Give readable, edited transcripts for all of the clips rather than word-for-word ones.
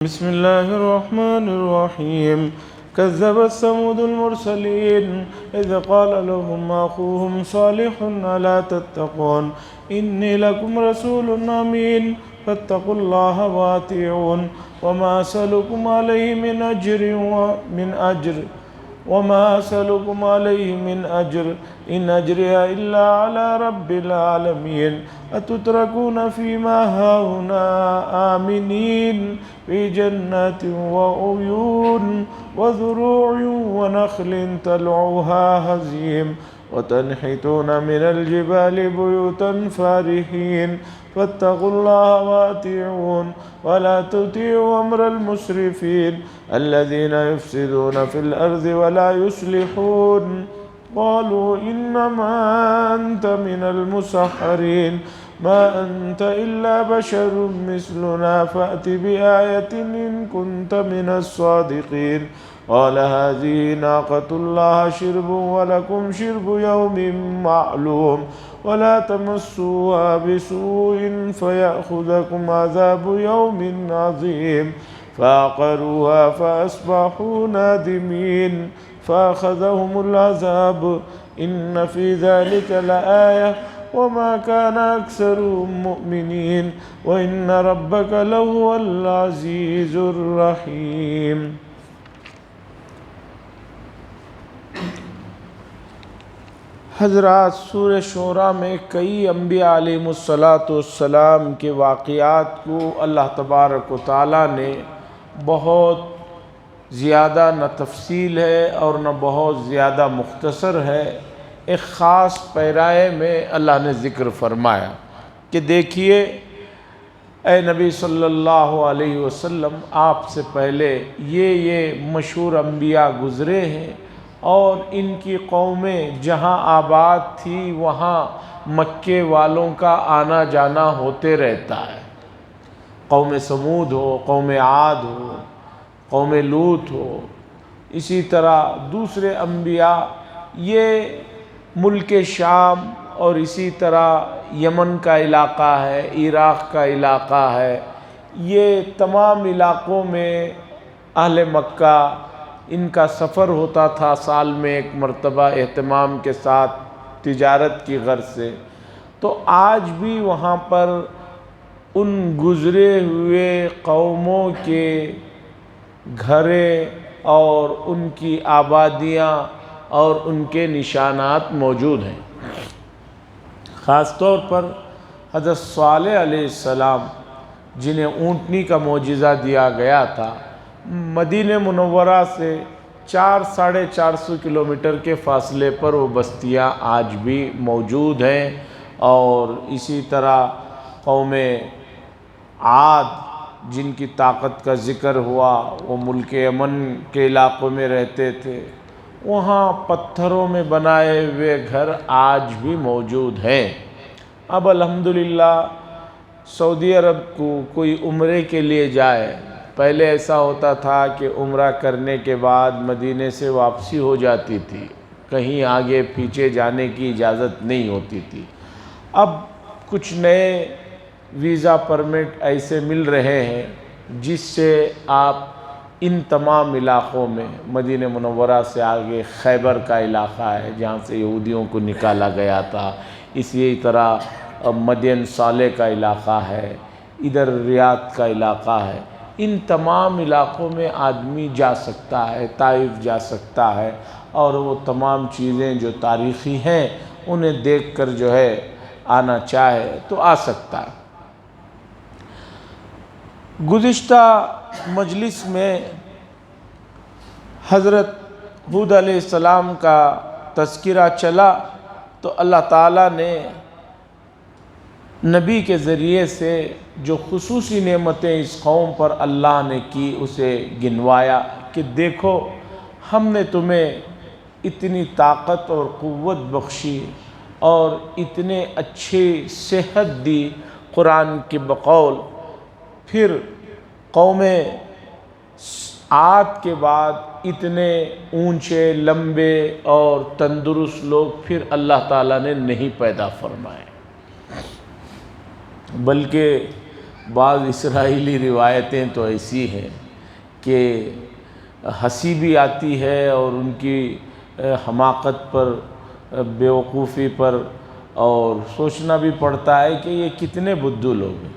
بسم الله الرحمن الرحيم كذبت ثمود المرسلين إذ قال لهم أخوهم صالح ألا تتقون إني لكم رسول أمين فاتقوا الله وأطيعون وما أسألكم عليه من أجر إن أجري إلا على رب العالمين أتتركون فيما هاهنا آمنين في جنات وعيون وزروع ونخل طلعها هزيم وتنحتون من الجبال بيوتا فارهين فاتقوا الله وأطيعون ولا تطيعوا أمر المسرفين الذين يفسدون في الأرض ولا يصلحون قالوا إنما أنت من المسحرين ما أنت إلا بشر مثلنا فأت بآية إن كنت من الصادقين قال هذه ناقة الله شرب ولكم شرب يوم معلوم ولا تمسوها بسوء فيأخذكم عذاب يوم عظيم فعقروها فأصبحوا نادمين فأخذهم العذاب إن في ذلك لآية وما كان أكثرهم مؤمنين وإن ربك لهو العزيز الرحيم۔ حضرات، سورہ شعراء میں کئی انبیاء علیہ السلام کے واقعات کو اللہ تبارک و تعالیٰ نے بہت زیادہ نہ تفصیل ہے اور نہ بہت زیادہ مختصر ہے، ایک خاص پیرائے میں اللہ نے ذکر فرمایا کہ دیکھیے اے نبی صلی اللہ علیہ وسلم، آپ سے پہلے یہ مشہور انبیاء گزرے ہیں اور ان کی قومیں جہاں آباد تھی وہاں مکے والوں کا آنا جانا ہوتے رہتا ہے۔ قوم سمود ہو، قوم عاد ہو، قوم لوط ہو، اسی طرح دوسرے انبیاء، یہ ملک شام اور اسی طرح یمن کا علاقہ ہے، عراق کا علاقہ ہے، یہ تمام علاقوں میں اہل مکہ ان کا سفر ہوتا تھا سال میں ایک مرتبہ اہتمام کے ساتھ تجارت کی غرض سے۔ تو آج بھی وہاں پر ان گزرے ہوئے قوموں کے گھرے اور ان کی آبادیاں اور ان کے نشانات موجود ہیں۔ خاص طور پر حضرت صالح علیہ السلام، جنہیں اونٹنی کا معجزہ دیا گیا تھا، مدینہ منورہ سے 400-450 کلومیٹر کے فاصلے پر وہ بستیاں آج بھی موجود ہیں۔ اور اسی طرح قوم عاد، جن کی طاقت کا ذکر ہوا، وہ ملک یمن کے علاقوں میں رہتے تھے، وہاں پتھروں میں بنائے ہوئے گھر آج بھی موجود ہیں۔ اب الحمدللہ سعودی عرب کو کوئی عمرے کے لیے جائے، پہلے ایسا ہوتا تھا کہ عمرہ کرنے کے بعد مدینے سے واپسی ہو جاتی تھی، کہیں آگے پیچھے جانے کی اجازت نہیں ہوتی تھی۔ اب کچھ نئے ویزا پرمٹ ایسے مل رہے ہیں جس سے آپ ان تمام علاقوں میں، مدینہ منورہ سے آگے خیبر کا علاقہ ہے جہاں سے یہودیوں کو نکالا گیا تھا، اسی طرح مدین صالح کا علاقہ ہے، ادھر ریاض کا علاقہ ہے، ان تمام علاقوں میں آدمی جا سکتا ہے، طائف جا سکتا ہے، اور وہ تمام چیزیں جو تاریخی ہیں انہیں دیکھ کر جو ہے آنا چاہے تو آ سکتا ہے۔ گزشتہ مجلس میں حضرت ہود علیہ السلام کا تذکرہ چلا تو اللہ تعالیٰ نے نبی کے ذریعے سے جو خصوصی نعمتیں اس قوم پر اللہ نے کی اسے گنوایا کہ دیکھو ہم نے تمہیں اتنی طاقت اور قوت بخشی اور اتنے اچھی صحت دی قرآن کے بقول، پھر قوم عاد کے بعد اتنے اونچے لمبے اور تندرست لوگ پھر اللہ تعالیٰ نے نہیں پیدا فرمائے، بلکہ بعض اسرائیلی روایتیں تو ایسی ہیں کہ ہنسی بھی آتی ہے اور ان کی حماقت پر، بیوقوفی پر، اور سوچنا بھی پڑتا ہے کہ یہ کتنے بدھو لوگ ہیں۔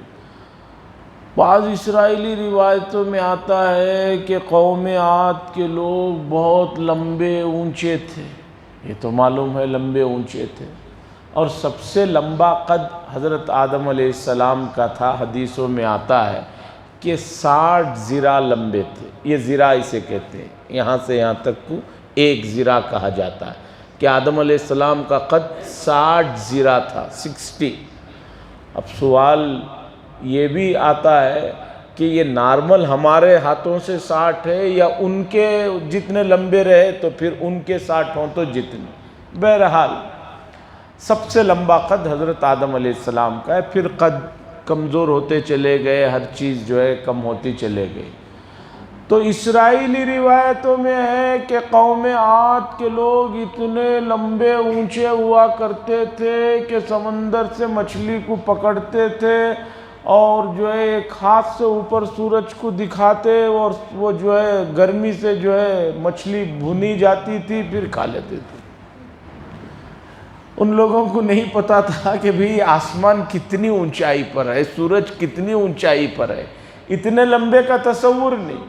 بعض اسرائیلی روایتوں میں آتا ہے کہ قوم عاد کے لوگ بہت لمبے اونچے تھے، یہ تو معلوم ہے لمبے اونچے تھے، اور سب سے لمبا قد حضرت آدم علیہ السلام کا تھا۔ حدیثوں میں آتا ہے کہ 60 ذراع لمبے تھے، یہ ذراع اسے کہتے ہیں، یہاں سے یہاں تک کو ایک ذراع کہا جاتا ہے، کہ آدم علیہ السلام کا قد 60 ذراع تھا، 60۔ اب سوال یہ بھی آتا ہے کہ یہ نارمل ہمارے ہاتھوں سے 60 ہے یا ان کے جتنے لمبے رہے تو پھر ان کے 60 ہوں تو جتنے۔ بہرحال سب سے لمبا قد حضرت آدم علیہ السلام کا ہے، پھر قد کمزور ہوتے چلے گئے، ہر چیز جو ہے کم ہوتی چلے گئی۔ تو اسرائیلی روایتوں میں ہے کہ قوم عاد کے لوگ اتنے لمبے اونچے ہوا کرتے تھے کہ سمندر سے مچھلی کو پکڑتے تھے اور جو ہے ایک ہاتھ سے اوپر سورج کو دکھاتے، اور وہ جو ہے گرمی سے جو ہے مچھلی بھونی جاتی تھی پھر کھا لیتے تھے۔ ان لوگوں کو نہیں پتا تھا کہ بھی آسمان کتنی اونچائی پر ہے، سورج کتنی اونچائی پر ہے، اتنے لمبے کا تصور نہیں۔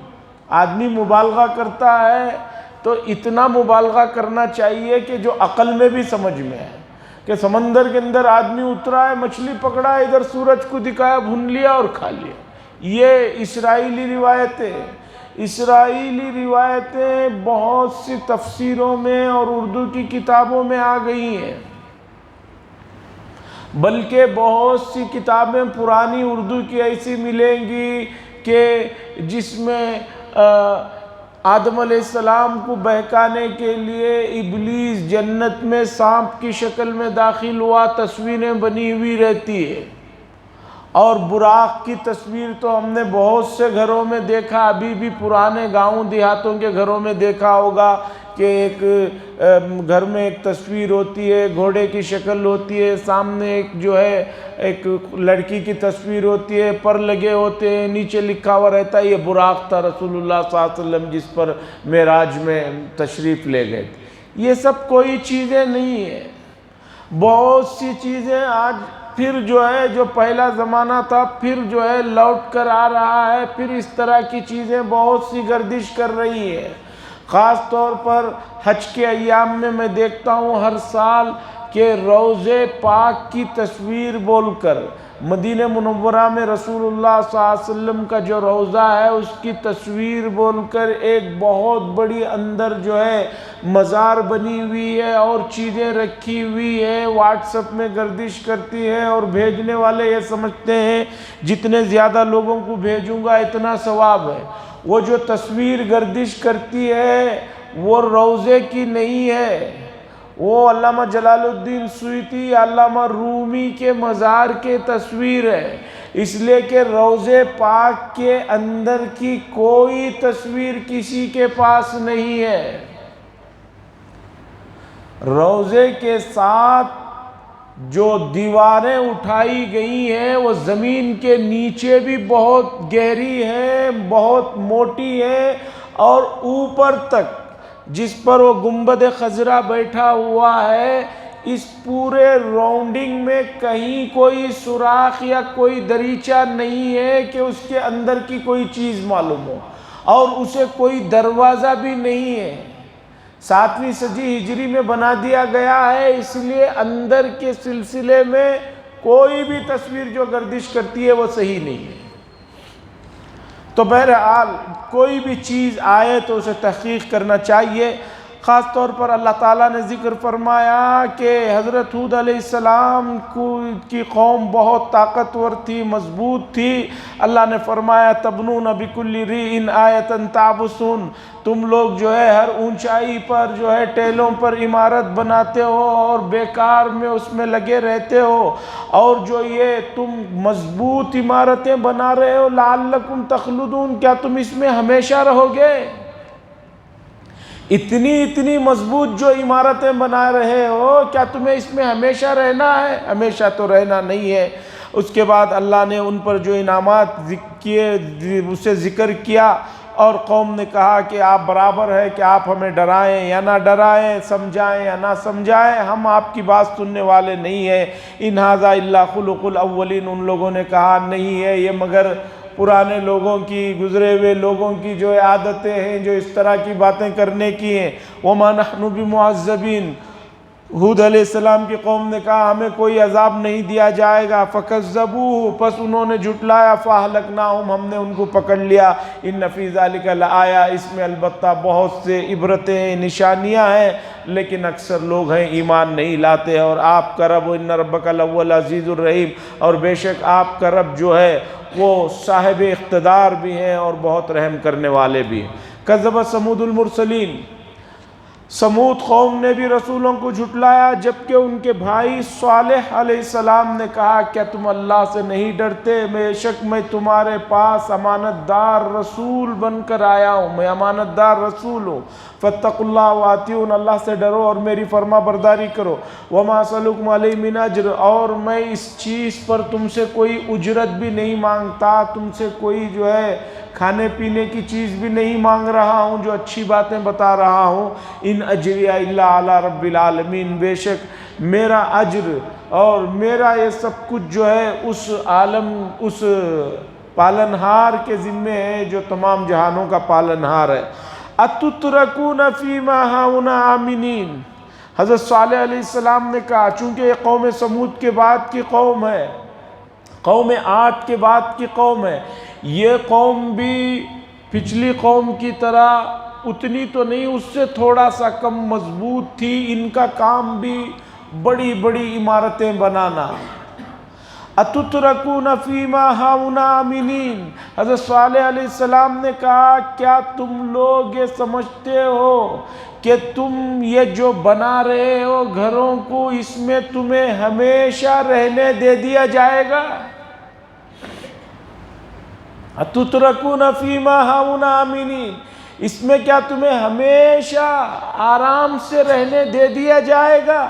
آدمی مبالغہ کرتا ہے تو اتنا مبالغہ کرنا چاہیے کہ جو عقل میں بھی سمجھ میں ہے، کہ سمندر کے اندر آدمی اترا ہے، مچھلی پکڑا ہے، ادھر سورج کو دکھایا، بھون لیا اور کھا لیا۔ یہ اسرائیلی روایتیں، اسرائیلی روایتیں بہت سی تفسیروں میں اور اردو کی کتابوں میں آ گئی ہیں، بلکہ بہت سی کتابیں پرانی اردو کی ایسی ملیں گی کہ جس میں آدم علیہ السلام کو بہکانے کے لیے ابلیس جنت میں سانپ کی شکل میں داخل ہوا، تصویریں بنی ہوئی رہتی ہے۔ اور براق کی تصویر تو ہم نے بہت سے گھروں میں دیکھا، ابھی بھی پرانے گاؤں دیہاتوں کے گھروں میں دیکھا ہوگا کہ ایک گھر میں ایک تصویر ہوتی ہے، گھوڑے کی شکل ہوتی ہے، سامنے ایک جو ہے ایک لڑکی کی تصویر ہوتی ہے، پر لگے ہوتے ہیں، نیچے لکھا ہوا رہتا ہے یہ براق تھا رسول اللہ صلی اللہ علیہ وسلم جس پر معراج میں تشریف لے گئے تھے۔ یہ سب کوئی چیزیں نہیں ہیں، بہت سی چیزیں آج پھر جو ہے جو پہلا زمانہ تھا پھر جو ہے لوٹ کر آ رہا ہے، پھر اس طرح کی چیزیں بہت سی گردش کر رہی ہے۔ خاص طور پر حج کے ایام میں دیکھتا ہوں ہر سال کہ روضے پاک کی تصویر بول کر، مدینہ منورہ میں رسول اللہ صلی اللہ علیہ وسلم کا جو روضہ ہے اس کی تصویر بول کر ایک بہت بڑی اندر جو ہے مزار بنی ہوئی ہے اور چیزیں رکھی ہوئی ہے، واٹس ایپ میں گردش کرتی ہے، اور بھیجنے والے یہ سمجھتے ہیں جتنے زیادہ لوگوں کو بھیجوں گا اتنا ثواب ہے۔ وہ جو تصویر گردش کرتی ہے وہ روضے کی نہیں ہے، وہ علامہ جلال الدین سیوطی، علامہ رومی کے مزار کے تصویر ہے، اس لیے کہ روضے پاک کے اندر کی کوئی تصویر کسی کے پاس نہیں ہے۔ روضے کے ساتھ جو دیواریں اٹھائی گئی ہیں وہ زمین کے نیچے بھی بہت گہری ہیں، بہت موٹی ہیں، اور اوپر تک جس پر وہ گنبد خضرا بیٹھا ہوا ہے اس پورے راؤنڈنگ میں کہیں کوئی سوراخ یا کوئی دریچہ نہیں ہے کہ اس کے اندر کی کوئی چیز معلوم ہو، اور اسے کوئی دروازہ بھی نہیں ہے۔ 7ویں صدی ہجری میں بنا دیا گیا ہے، اس لیے اندر کے سلسلے میں کوئی بھی تصویر جو گردش کرتی ہے وہ صحیح نہیں ہے۔ تو بہرحال کوئی بھی چیز آئے تو اسے تحقیق کرنا چاہیے۔ خاص طور پر اللہ تعالیٰ نے ذکر فرمایا کہ حضرت ہود علیہ السلام کی قوم بہت طاقتور تھی، مضبوط تھی۔ اللہ نے فرمایا تبنون بکل ریع آیۃ تعبثون، تم لوگ جو ہے ہر اونچائی پر جو ہے ٹیلوں پر عمارت بناتے ہو اور بیکار میں اس میں لگے رہتے ہو، اور جو یہ تم مضبوط عمارتیں بنا رہے ہو لعلکم تخلدون، کیا تم اس میں ہمیشہ رہو گے؟ اتنی مضبوط جو عمارتیں بنا رہے ہو کیا تمہیں اس میں ہمیشہ رہنا ہے؟ ہمیشہ تو رہنا نہیں ہے۔ اس کے بعد اللہ نے ان پر جو انعامات کیے اسے ذکر کیا، اور قوم نے کہا کہ آپ برابر ہے کہ آپ ہمیں ڈرائیں یا نہ ڈرائیں، سمجھائیں یا نہ سمجھائیں، ہم آپ کی بات سننے والے نہیں ہیں۔ ان ھذا الا خلق الاولین، ان لوگوں نے کہا نہیں ہے یہ مگر پرانے لوگوں کی، گزرے ہوئے لوگوں کی جو عادتیں ہیں، جو اس طرح کی باتیں کرنے کی ہیں۔ وما نحن بمعذبین، ہود علیہ السلام کی قوم نے کہا ہمیں کوئی عذاب نہیں دیا جائے گا۔ فکذبوہ، پس انہوں نے جھٹلایا، فاہلکناہم، ہم نے ان کو پکڑ لیا۔ ان فی ذالک لآیہ، اس میں البتہ بہت سے عبرتیں، نشانیاں ہیں، لیکن اکثر لوگ ہیں ایمان نہیں لاتے۔ اور آپ کا رب، ان ربک لہو العزیز الرحیم، اور بے شک آپ کا رب جو ہے وہ صاحب اقتدار بھی ہیں اور بہت رحم کرنے والے بھی ہیں۔ کذب ثمود المرسلین، سمود قوم نے بھی رسولوں کو جھٹلایا، جبکہ ان کے بھائی صالح علیہ السلام نے کہا کیا تم اللہ سے نہیں ڈرتے؟ بے شک میں تمہارے پاس امانت دار رسول بن کر آیا ہوں، میں امانت دار رسول ہوں۔ فاتقوا اللہ واتیون، اللہ سے ڈرو اور میری فرما برداری کرو۔ وما اسألکم علیہ من اجر، اور میں اس چیز پر تم سے کوئی اجرت بھی نہیں مانگتا، تم سے کوئی جو ہے کھانے پینے کی چیز بھی نہیں مانگ رہا ہوں، جو اچھی باتیں بتا رہا ہوں۔ ان اجری الا علی رب العالمین، بے شک میرا اجر اور میرا یہ سب کچھ جو ہے اس عالم، اس پالنہار کے ذمے ہے جو تمام جہانوں کا پالنہار ہے۔ اتترکون فیما ہاہنا آمنین، حضرت صالح علیہ السلام نے کہا چونکہ یہ قوم سمود کے بعد کی قوم ہے، قوم عاد کے بعد کی قوم ہے، یہ قوم بھی پچھلی قوم کی طرح اتنی تو نہیں، اس سے تھوڑا سا کم مضبوط تھی، ان کا کام بھی بڑی بڑی عمارتیں بنانا۔ اتترکون فیما ہاہنا آمنین، حضرت صالح علیہ السلام نے کہا کیا تم لوگ یہ سمجھتے ہو کہ تم یہ جو بنا رہے ہو گھروں کو، اس میں تمہیں ہمیشہ رہنے دے دیا جائے گا؟ اتترکون فیما ہاہنا آمنین، اس میں کیا تمہیں ہمیشہ آرام سے رہنے دے دیا جائے گا؟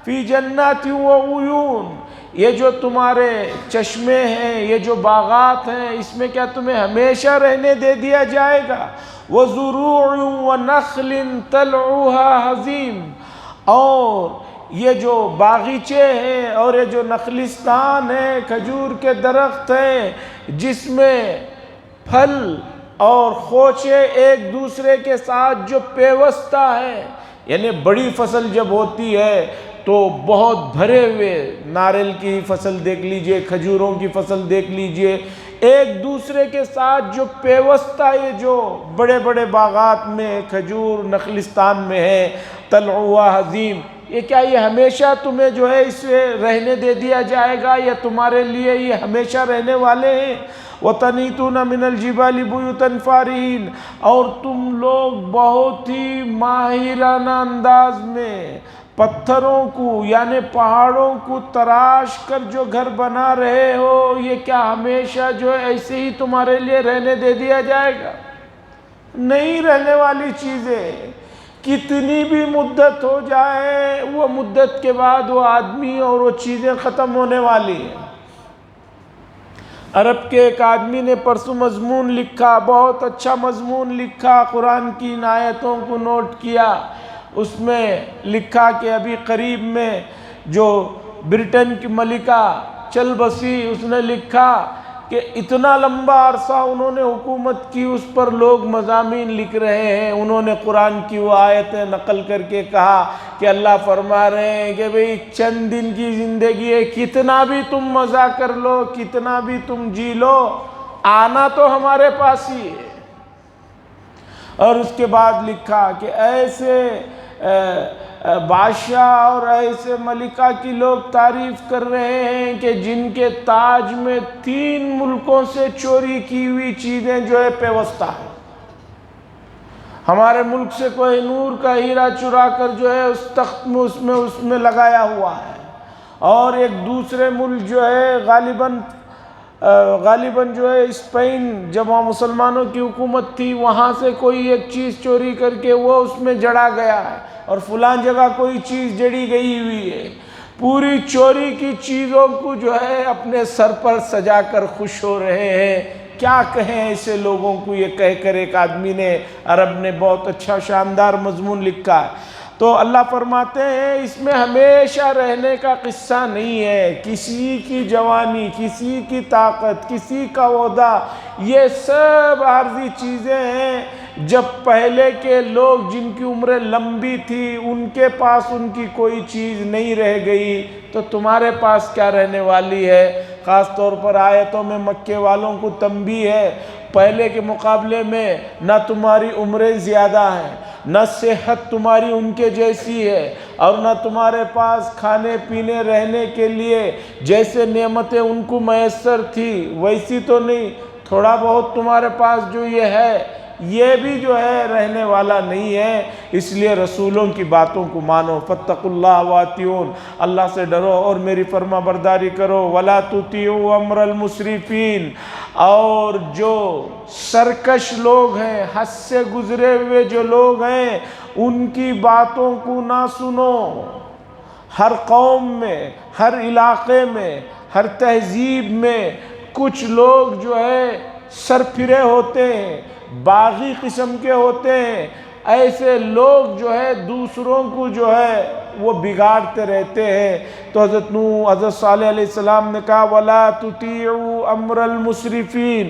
فی جنات و عیون، یہ جو تمہارے چشمے ہیں، یہ جو باغات ہیں، اس میں کیا تمہیں ہمیشہ رہنے دے دیا جائے گا؟ وزروع ونخل طلعها ہضیم، اور یہ جو باغیچے ہیں اور یہ جو نخلستان ہیں، کھجور کے درخت ہیں جس میں پھل اور خوچے ایک دوسرے کے ساتھ جو پیوستہ ہے، یعنی بڑی فصل جب ہوتی ہے تو بہت بھرے ہوئے، ناریل کی فصل دیکھ لیجئے، کھجوروں کی فصل دیکھ لیجئے، ایک دوسرے کے ساتھ جو پیوستہ یہ جو بڑے بڑے باغات میں کھجور نخلستان میں ہے، طلعها حضیم، یہ کیا یہ ہمیشہ تمہیں جو ہے اس سے رہنے دے دیا جائے گا، یا تمہارے لیے یہ ہمیشہ رہنے والے ہیں؟ وَتَنِيتُونَ مِنَ الْجِبَالِ بُيُوتًا فَارِهِينَ، اور تم لوگ بہت ہی ماہرانہ انداز میں پتھروں کو یعنی پہاڑوں کو تراش کر جو گھر بنا رہے ہو، یہ کیا ہمیشہ جو ہے ایسے ہی تمہارے لیے رہنے دے دیا جائے گا؟ نہیں رہنے والی چیزیں کتنی بھی مدت ہو جائے، وہ مدت کے بعد وہ آدمی اور وہ چیزیں ختم ہونے والی ہیں۔ عرب کے ایک آدمی نے پرسوں مضمون لکھا، بہت اچھا مضمون لکھا، قرآن کی ان آیتوں کو نوٹ کیا۔ اس میں لکھا کہ ابھی قریب میں جو برٹن کی ملکہ چل بسی، اس نے لکھا کہ اتنا لمبا عرصہ انہوں نے حکومت کی، اس پر لوگ مضامین لکھ رہے ہیں، انہوں نے قرآن کی وہ آیتیں نقل کر کے کہا کہ اللہ فرما رہے ہیں کہ بھئی چند دن کی زندگی ہے، کتنا بھی تم مزہ کر لو، کتنا بھی تم جی لو، آنا تو ہمارے پاس ہی ہے۔ اور اس کے بعد لکھا کہ ایسے بادشاہ اور ایسے ملکہ کی لوگ تعریف کر رہے ہیں کہ جن کے تاج میں 3 ملکوں سے چوری کی ہوئی چیزیں جو ہے پیوستہ ہیں۔ ہمارے ملک سے کوئی نور کا ہیرا چرا کر جو ہے اس تخت میں اس میں لگایا ہوا ہے، اور ایک دوسرے ملک جو ہے غالباً جو ہے اسپین، جب وہاں مسلمانوں کی حکومت تھی، وہاں سے کوئی ایک چیز چوری کر کے وہ اس میں جڑا گیا ہے، اور فلاں جگہ کوئی چیز جڑی گئی ہوئی ہے۔ پوری چوری کی چیزوں کو جو ہے اپنے سر پر سجا کر خوش ہو رہے ہیں۔ کیا کہیں ایسے لوگوں کو، یہ کہہ کر ایک آدمی نے، عرب نے بہت اچھا شاندار مضمون لکھا ہے۔ تو اللہ فرماتے ہیں اس میں ہمیشہ رہنے کا قصہ نہیں ہے، کسی کی جوانی، کسی کی طاقت، کسی کا عہدہ، یہ سب عارضی چیزیں ہیں۔ جب پہلے کے لوگ جن کی عمریں لمبی تھی ان کے پاس ان کی کوئی چیز نہیں رہ گئی تو تمہارے پاس کیا رہنے والی ہے؟ خاص طور پر آیتوں میں مکے والوں کو تنبیہ ہے، پہلے کے مقابلے میں نہ تمہاری عمریں زیادہ ہیں، نہ صحت تمہاری ان کے جیسی ہے، اور نہ تمہارے پاس کھانے پینے رہنے کے لیے جیسے نعمتیں ان کو میسر تھی ویسی تو نہیں، تھوڑا بہت تمہارے پاس جو یہ ہے یہ بھی جو ہے رہنے والا نہیں ہے۔ اس لیے رسولوں کی باتوں کو مانو، فاتقوا اللہ واتیون، اللہ سے ڈرو اور میری فرما برداری کرو، ولا تطیعوا امر المسرفین، اور جو سرکش لوگ ہیں، حد سے گزرے ہوئے جو لوگ ہیں ان کی باتوں کو نہ سنو۔ ہر قوم میں، ہر علاقے میں، ہر تہذیب میں کچھ لوگ جو ہے سرپھرے ہوتے ہیں، باغی قسم کے ہوتے ہیں، ایسے لوگ جو ہے دوسروں کو جو ہے وہ بگاڑتے رہتے ہیں۔ تو حضرت نوح، حضرت صالح علیہ السلام نے کہا وَلَا تُطِيعُوا أَمْرَ الْمُسْرِفِينَ،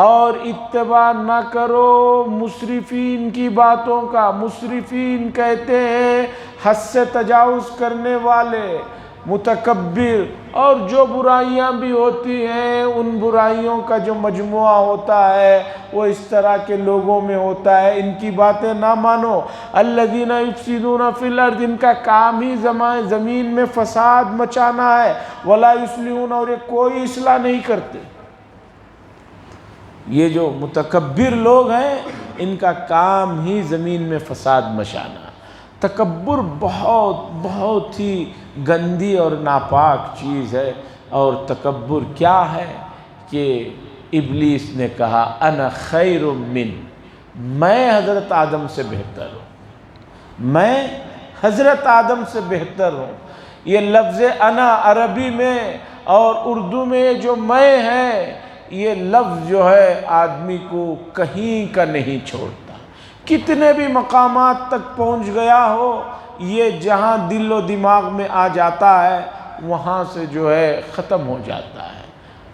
اور اتباع نہ کرو مسرفین کی باتوں کا۔ مسرفین کہتے ہیں حد سے تجاوز کرنے والے، متکبر، اور جو برائیاں بھی ہوتی ہیں ان برائیوں کا جو مجموعہ ہوتا ہے وہ اس طرح کے لوگوں میں ہوتا ہے۔ ان کی باتیں نہ مانو۔ الذین یفسدون فی الارض، ان کا کام ہی زمین میں فساد مچانا ہے، ولا یصلحون، اور یہ کوئی اصلاح نہیں کرتے۔ یہ جو متکبر لوگ ہیں ان کا کام ہی زمین میں فساد مچانا ہے۔ تکبر بہت بہت ہی گندی اور ناپاک چیز ہے۔ اور تکبر کیا ہے کہ ابلیس نے کہا انا خیر من، میں حضرت آدم سے بہتر ہوں، میں حضرت آدم سے بہتر ہوں۔ یہ لفظ انا عربی میں اور اردو میں جو میں ہے، یہ لفظ جو ہے آدمی کو کہیں کا نہیں چھوڑتا، کتنے بھی مقامات تک پہنچ گیا ہو، یہ جہاں دل و دماغ میں آ جاتا ہے وہاں سے جو ہے ختم ہو جاتا ہے۔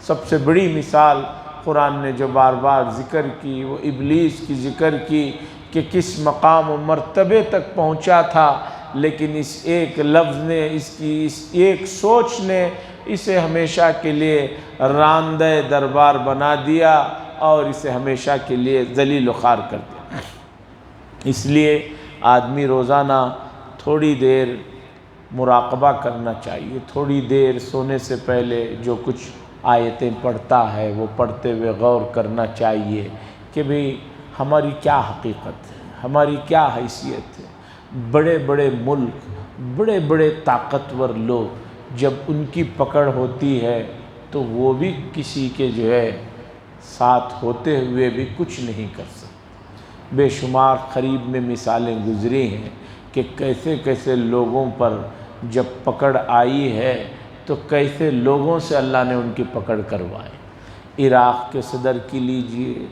سب سے بڑی مثال قرآن نے جو بار بار ذکر کی وہ ابلیس کی ذکر کی کہ کس مقام و مرتبے تک پہنچا تھا، لیکن اس ایک لفظ نے، اس ایک سوچ نے اسے ہمیشہ کے لیے راندہ دربار بنا دیا اور اسے ہمیشہ کے لیے ذلیل و خوار کر دیا۔ اس لیے آدمی روزانہ تھوڑی دیر مراقبہ کرنا چاہیے، تھوڑی دیر سونے سے پہلے جو کچھ آیتیں پڑھتا ہے وہ پڑھتے ہوئے غور کرنا چاہیے کہ بھئی ہماری کیا حقیقت ہے، ہماری کیا حیثیت ہے۔ بڑے بڑے ملک، بڑے بڑے طاقتور لوگ جب ان کی پکڑ ہوتی ہے تو وہ بھی کسی کے جو ہے ساتھ ہوتے ہوئے بھی کچھ نہیں کر سکتے۔ بے شمار قریب میں مثالیں گزری ہیں کہ کیسے کیسے لوگوں پر جب پکڑ آئی ہے تو کیسے لوگوں سے اللہ نے ان کی پکڑ کروائی۔ عراق کے صدر کی لیجئے،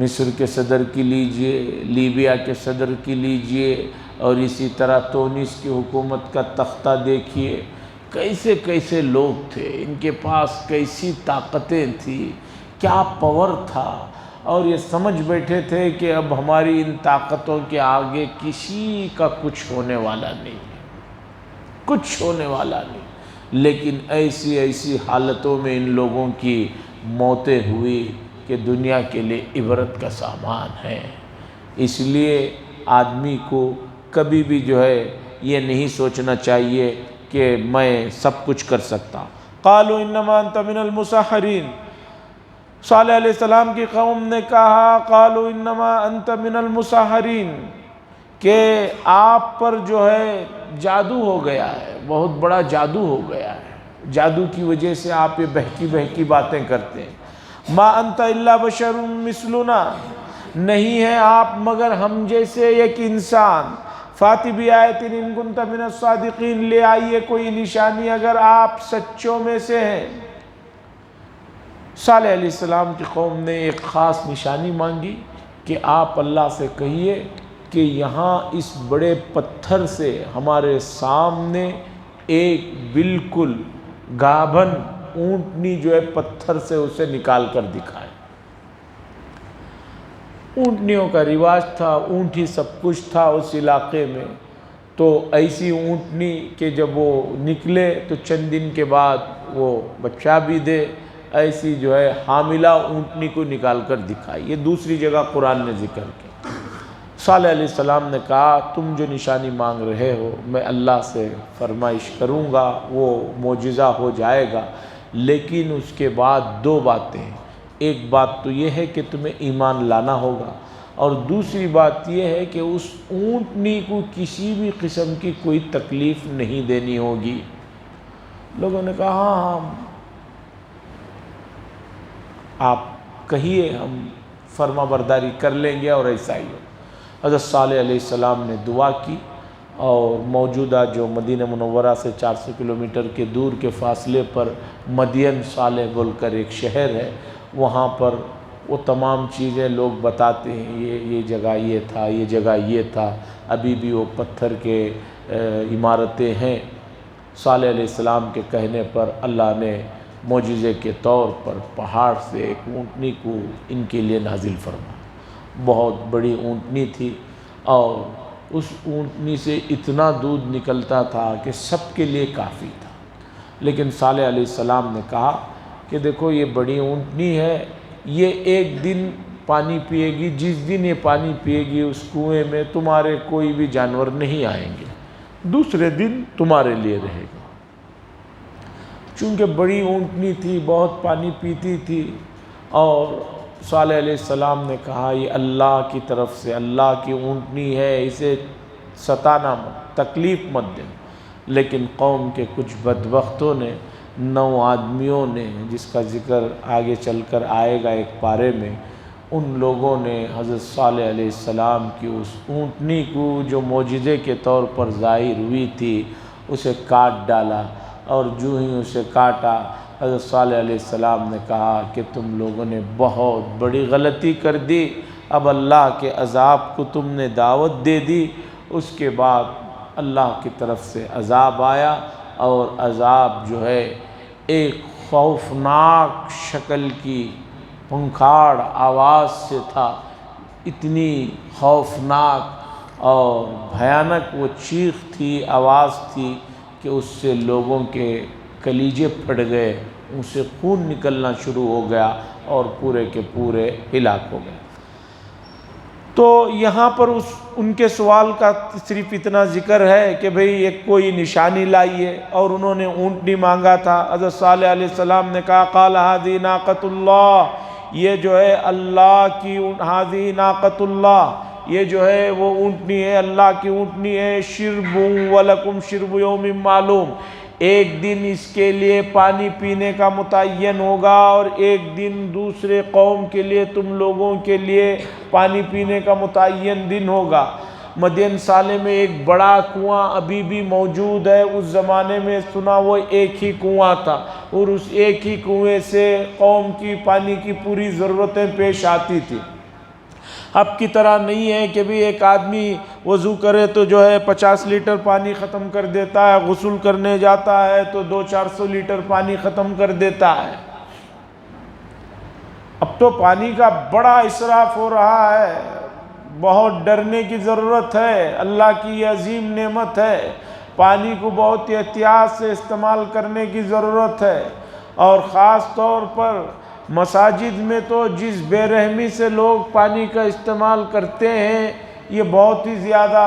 مصر کے صدر کی لیجئے، لیبیا کے صدر کی لیجئے، اور اسی طرح تونس کی حکومت کا تختہ دیکھیے، کیسے کیسے لوگ تھے، ان کے پاس کیسی طاقتیں تھیں، کیا پاور تھا، اور یہ سمجھ بیٹھے تھے کہ اب ہماری ان طاقتوں کے آگے کسی کا کچھ ہونے والا نہیں، کچھ ہونے والا نہیں۔ لیکن ایسی ایسی حالتوں میں ان لوگوں کی موتیں ہوئی کہ دنیا کے لیے عبرت کا سامان ہے۔ اس لیے آدمی کو کبھی بھی جو ہے یہ نہیں سوچنا چاہیے کہ میں سب کچھ کر سکتا۔ قالوا انما انت من المسحرین، صالح علیہ السلام کی قوم نے کہا قالوا انما انت من المسحرین، کہ آپ پر جو ہے جادو ہو گیا ہے، بہت بڑا جادو ہو گیا ہے، جادو کی وجہ سے آپ یہ بہکی بہکی باتیں کرتے ہیں۔ ما انت الا بشر مثلنا، نہیں ہے آپ مگر ہم جیسے ایک انسان۔ فاتی بھی آیتن ان کنت من الصادقین، لے آئیے کوئی نشانی اگر آپ سچوں میں سے ہیں۔ صالح علیہ السلام کی قوم نے ایک خاص نشانی مانگی کہ آپ اللہ سے کہیے کہ یہاں اس بڑے پتھر سے ہمارے سامنے ایک بالکل گابھن اونٹنی جو ہے پتھر سے اسے نکال کر دکھائے۔ اونٹنیوں کا رواج تھا، اونٹ ہی سب کچھ تھا اس علاقے میں، تو ایسی اونٹنی کہ جب وہ نکلے تو چند دن کے بعد وہ بچہ بھی دے، ایسی جو ہے حاملہ اونٹنی کو نکال کر دکھائی۔ یہ دوسری جگہ قرآن نے ذکر کیا۔ صالح علیہ السلام نے کہا تم جو نشانی مانگ رہے ہو میں اللہ سے فرمائش کروں گا، وہ معجزہ ہو جائے گا، لیکن اس کے بعد دو باتیں ہیں۔ ایک بات تو یہ ہے کہ تمہیں ایمان لانا ہوگا، اور دوسری بات یہ ہے کہ اس اونٹنی کو کسی بھی قسم کی کوئی تکلیف نہیں دینی ہوگی۔ لوگوں نے کہا ہاں ہاں آپ کہیے ہم فرما برداری کر لیں گے اور ایسا ہی ہو۔ حضرت صالح علیہ السلام نے دعا کی، اور موجودہ جو مدینہ منورہ سے 400 کلومیٹر کے دور کے فاصلے پر مدین صالح بول کر ایک شہر ہے، وہاں پر وہ تمام چیزیں لوگ بتاتے ہیں، یہ جگہ یہ تھا، یہ جگہ یہ تھا، ابھی بھی وہ پتھر کے عمارتیں ہیں۔ صالح علیہ السلام کے کہنے پر اللہ نے معجزے کے طور پر پہاڑ سے ایک اونٹنی کو ان کے لیے نازل فرمایا۔ بہت بڑی اونٹنی تھی، اور اس اونٹنی سے اتنا دودھ نکلتا تھا کہ سب کے لیے کافی تھا۔ لیکن صالح علیہ السلام نے کہا کہ دیکھو یہ بڑی اونٹنی ہے، یہ ایک دن پانی پیے گی، جس دن یہ پانی پیے گی اس کنویں میں تمہارے کوئی بھی جانور نہیں آئیں گے، دوسرے دن تمہارے لیے رہے گا۔ چونکہ بڑی اونٹنی تھی، بہت پانی پیتی تھی، اور صالح علیہ السلام نے کہا یہ اللہ کی طرف سے اللہ کی اونٹنی ہے، اسے ستانا مت، تکلیف مت دیں۔ لیکن قوم کے کچھ بدبختوں نے، 9 آدمیوں نے، جس کا ذکر آگے چل کر آئے گا ایک پارے میں، ان لوگوں نے حضرت صالح علیہ السلام کی اس اونٹنی کو جو معجزے کے طور پر ظاہر ہوئی تھی اسے کاٹ ڈالا، اور جو ہی اسے کاٹا حضرت صالح علیہ السلام نے کہا کہ تم لوگوں نے بہت بڑی غلطی کر دی، اب اللہ کے عذاب کو تم نے دعوت دے دی۔ اس کے بعد اللہ کی طرف سے عذاب آیا، اور عذاب جو ہے ایک خوفناک شکل کی پھنکھاڑ آواز سے تھا، اتنی خوفناک اور بھیانک وہ چیخ تھی، آواز تھی کہ اس سے لوگوں کے کلیجے پھٹ گئے، ان سے خون نکلنا شروع ہو گیا، اور پورے کے پورے ہلاک ہو گئے۔ تو یہاں پر ان کے سوال کا صرف اتنا ذکر ہے کہ بھئی ایک کوئی نشانی لائیے، اور انہوں نے اونٹنی مانگا تھا۔ حضرت صالح علیہ السلام نے کہا قال ھذی ناقۃ اللہ، یہ جو ہے اللہ کی ھذی ناقۃ اللہ، یہ جو ہے وہ اونٹنی ہے، اللہ کی اونٹنی ہے، شرب ولکم شرب یوم معلوم، ایک دن اس کے لیے پانی پینے کا متعین ہوگا، اور ایک دن دوسرے قوم کے لیے، تم لوگوں کے لیے پانی پینے کا متعین دن ہوگا۔ مدین صالح میں ایک بڑا کنواں ابھی بھی موجود ہے، اس زمانے میں سنا وہ ایک ہی کنواں تھا، اور اس ایک ہی کنویں سے قوم کی پانی کی پوری ضرورتیں پیش آتی تھی۔ اب کی طرح نہیں ہے کہ بھی ایک آدمی وضو کرے تو جو ہے 50 لیٹر پانی ختم کر دیتا ہے، غسل کرنے جاتا ہے تو 200-400 لیٹر پانی ختم کر دیتا ہے۔ اب تو پانی کا بڑا اسراف ہو رہا ہے، بہت ڈرنے کی ضرورت ہے، اللہ کی یہ عظیم نعمت ہے، پانی کو بہت احتیاط سے استعمال کرنے کی ضرورت ہے، اور خاص طور پر مساجد میں تو جس بے رحمی سے لوگ پانی کا استعمال کرتے ہیں یہ بہت ہی زیادہ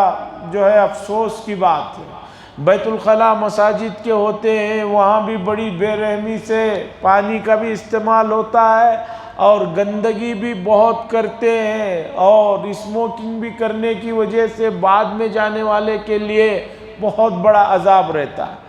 جو ہے افسوس کی بات ہے۔ بیت الخلاء مساجد کے ہوتے ہیں، وہاں بھی بڑی بے رحمی سے پانی کا بھی استعمال ہوتا ہے، اور گندگی بھی بہت کرتے ہیں، اور اسموکنگ بھی کرنے کی وجہ سے بعد میں جانے والے کے لیے بہت بڑا عذاب رہتا ہے۔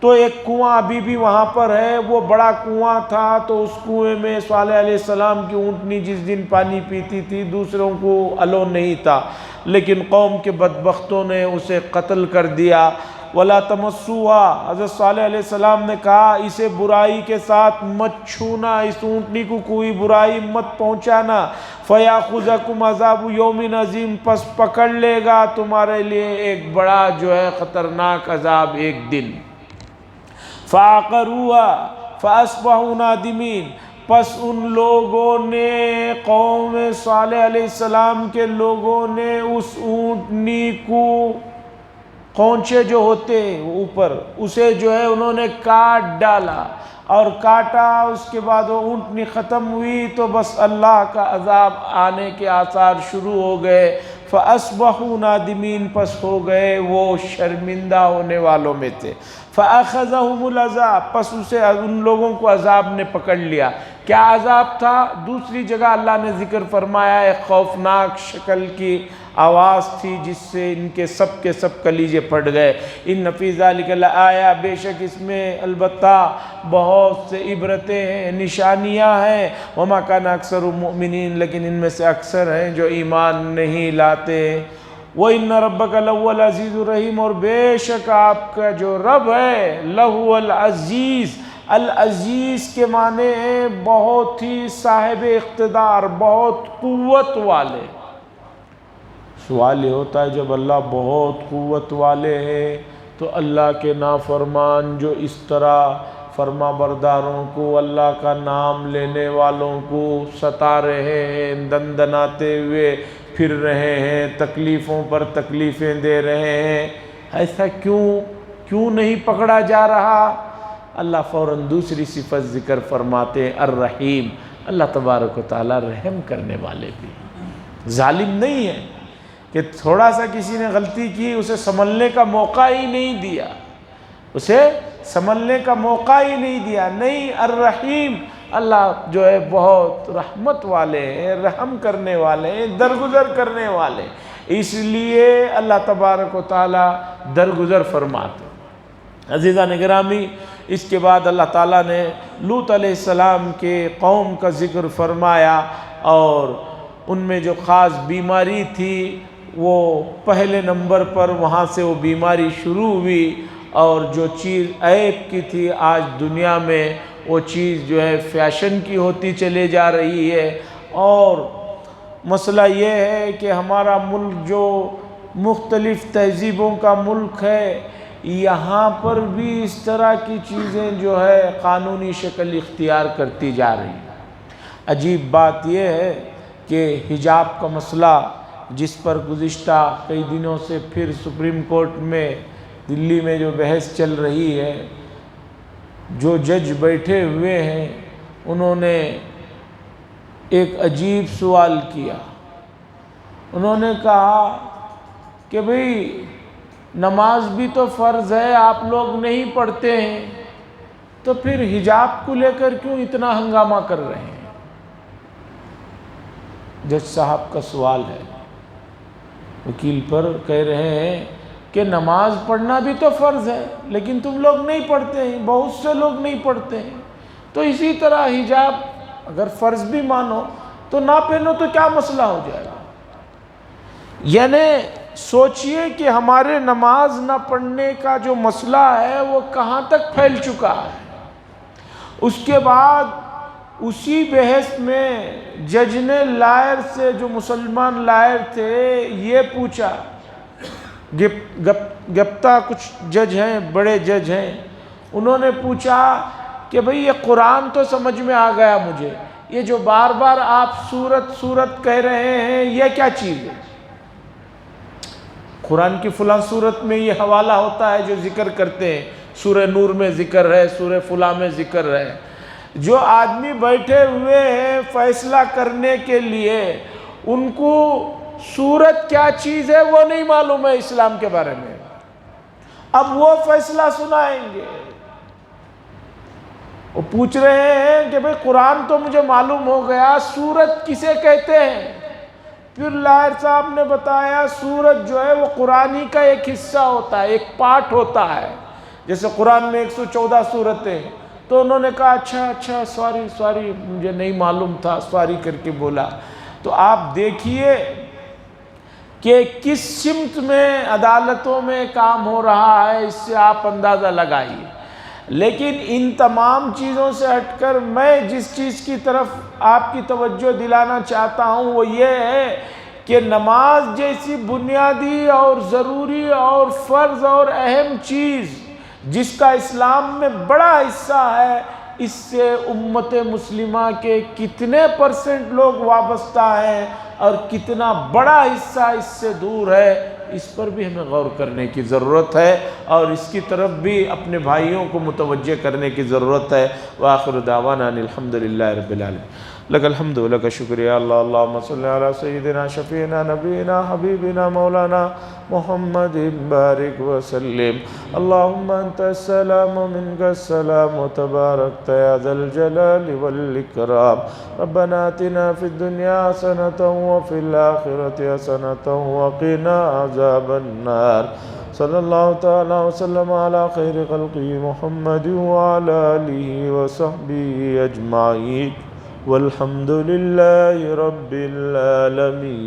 تو ایک کنواں ابھی بھی وہاں پر ہے، وہ بڑا کنواں تھا، تو اس کنویں میں صالح علیہ السلام کی اونٹنی جس دن پانی پیتی تھی دوسروں کو الو نہیں تھا، لیکن قوم کے بدبختوں نے اسے قتل کر دیا۔ وَلَا تَمَسُّوهَا، حضرت صالح علیہ السلام نے کہا اسے برائی کے ساتھ مت چھونا، اس اونٹنی کو کوئی برائی مت پہنچانا۔ فَيَأْخُذَكُمْ عَذَابُ يَوْمٍ عَظِيمٍ، پس پکڑ لے گا تمہارے لیے ایک بڑا جو ہے خطرناک عذاب ایک دن۔ فَعَقَرُوهَا فَأَصْبَحُوا نَادِمِينَ، پس ان لوگوں نے، قوم صالح علیہ السلام کے لوگوں نے اس اونٹنی کو، کونچے جو ہوتے اوپر، اسے جو ہے انہوں نے کاٹ ڈالا اور کاٹا، اس کے بعد وہ اونٹنی ختم ہوئی تو بس اللہ کا عذاب آنے کے آثار شروع ہو گئے۔ فَأَصْبَحُوا نَادِمِينَ، پس ہو گئے وہ شرمندہ ہونے والوں میں تھے۔ فَأَخَذَهُمُ الْعَذَابُ، پس اسے ان لوگوں کو عذاب نے پکڑ لیا۔ کیا عذاب تھا؟ دوسری جگہ اللہ نے ذکر فرمایا ایک خوفناک شکل کی آواز تھی جس سے ان کے سب کلیجے پھٹ گئے۔ ان فی ذالک لآیہ، بے شک اس میں البتہ بہت سے عبرتیں ہیں، نشانیاں ہیں۔ وما کان اکثر مؤمنین، لیکن ان میں سے اکثر ہیں جو ایمان نہیں لاتے۔ وَإِنَّ رَبَّكَ لَهُوَ الْعَزِيزُ الرَّحِيمُ، اور بے شک آپ کا جو رب ہے، لَهُوَ الْعَزِيزُ، العزیز کے معنی ہیں بہت ہی صاحب اقتدار، بہت قوت والے۔ سوال یہ ہوتا ہے جب اللہ بہت قوت والے ہیں تو اللہ کے نافرمان جو اس طرح فرما برداروں کو، اللہ کا نام لینے والوں کو ستا رہے ہیں، دندناتے ہوئے پھر رہے ہیں، تکلیفوں پر تکلیفیں دے رہے ہیں، ایسا کیوں نہیں پکڑا جا رہا؟ اللہ فوراً دوسری صفت ذکر فرماتے ہیں، الرحیم، اللہ تبارک و تعالیٰ رحم کرنے والے بھی، ظالم نہیں ہے کہ تھوڑا سا کسی نے غلطی کی اسے سنبھلنے کا موقع ہی نہیں دیا، اسے سنبھلنے کا موقع ہی نہیں دیا، نہیں، الرحیم، اللہ جو ہے بہت رحمت والے ہیں، رحم کرنے والے ہیں، درگزر کرنے والے، اس لیے اللہ تبارک و تعالیٰ درگزر فرماتے ہیں۔ عزیزان گرامی، اس کے بعد اللہ تعالیٰ نے لوط علیہ السلام کے قوم کا ذکر فرمایا، اور ان میں جو خاص بیماری تھی وہ پہلے نمبر پر وہاں سے وہ بیماری شروع ہوئی، اور جو چیز عیب کی تھی آج دنیا میں وہ چیز جو ہے فیشن کی ہوتی چلے جا رہی ہے۔ اور مسئلہ یہ ہے کہ ہمارا ملک جو مختلف تہذیبوں کا ملک ہے، یہاں پر بھی اس طرح کی چیزیں جو ہے قانونی شکل اختیار کرتی جا رہی ہیں۔ عجیب بات یہ ہے کہ حجاب کا مسئلہ جس پر گزشتہ کئی دنوں سے پھر سپریم کورٹ میں دلی میں جو بحث چل رہی ہے، جو جج بیٹھے ہوئے ہیں انہوں نے ایک عجیب سوال کیا۔ انہوں نے کہا کہ بھئی نماز بھی تو فرض ہے، آپ لوگ نہیں پڑھتے ہیں، تو پھر حجاب کو لے کر کیوں اتنا ہنگامہ کر رہے ہیں؟ جج صاحب کا سوال ہے، وکیل پر کہہ رہے ہیں کہ نماز پڑھنا بھی تو فرض ہے لیکن تم لوگ نہیں پڑھتے ہیں، بہت سے لوگ نہیں پڑھتے ہیں، تو اسی طرح حجاب اگر فرض بھی مانو تو نہ پہنو تو کیا مسئلہ ہو جائے گا؟ یعنی سوچئے کہ ہمارے نماز نہ پڑھنے کا جو مسئلہ ہے وہ کہاں تک پھیل چکا ہے۔ اس کے بعد اسی بحث میں جج نے لائر سے، جو مسلمان لائر تھے، یہ پوچھا، گپتا کچھ جج ہیں، بڑے جج ہیں، انہوں نے پوچھا کہ بھئی یہ قرآن تو سمجھ میں آ گیا مجھے، یہ جو بار بار آپ سورت کہہ رہے ہیں یہ کیا چیز ہے؟ قرآن کی فلاں سورت میں یہ حوالہ ہوتا ہے جو ذکر کرتے ہیں، سورہ نور میں ذکر ہے، سورہ فلاں میں ذکر ہے۔ جو آدمی بیٹھے ہوئے ہیں فیصلہ کرنے کے لیے، ان کو سورت کیا چیز ہے وہ نہیں معلوم ہے اسلام کے بارے میں، اب وہ فیصلہ سنائیں گے۔ وہ پوچھ رہے ہیں کہ بھئی قرآن تو مجھے معلوم ہو گیا، سورت کسے کہتے ہیں؟ پھر لائر صاحب نے بتایا سورت جو ہے وہ قرآن ہی کا ایک حصہ ہوتا ہے، ایک پارٹ ہوتا ہے، جیسے قرآن میں 114 صورتیں، تو انہوں نے کہا اچھا سوری مجھے نہیں معلوم تھا، سوری کر کے بولا۔ تو آپ دیکھیے کہ کس سمت میں عدالتوں میں کام ہو رہا ہے، اس سے آپ اندازہ لگائیے۔ لیکن ان تمام چیزوں سے ہٹ کر میں جس چیز کی طرف آپ کی توجہ دلانا چاہتا ہوں وہ یہ ہے کہ نماز جیسی بنیادی اور ضروری اور فرض اور اہم چیز جس کا اسلام میں بڑا حصہ ہے، اس سے امت مسلمہ کے کتنے % لوگ وابستہ ہیں اور کتنا بڑا حصہ اس سے دور ہے، اس پر بھی ہمیں غور کرنے کی ضرورت ہے اور اس کی طرف بھی اپنے بھائیوں کو متوجہ کرنے کی ضرورت ہے۔ وآخر دعوانا ان الحمدللہ رب العالمین۔ لک الحمد لک شکریہ اللہ، اللہم صلی علی سیدنا شفیعنا نبینا حبیبنا مولانا محمد بارک وسلم۔ اللہم انت السلام ومنک السلام وتبارکت یا ذا الجلال والاکرام۔ ربنا آتنا فی الدنیا حسنۃ وفی الآخرۃ حسنۃ وقنا عذاب النار۔ صلی اللہ تعالی وسلم علی خیر خلقہ محمد وعلی آلہ وصحبہ اجمعین، والحمد للہ رب العالمین۔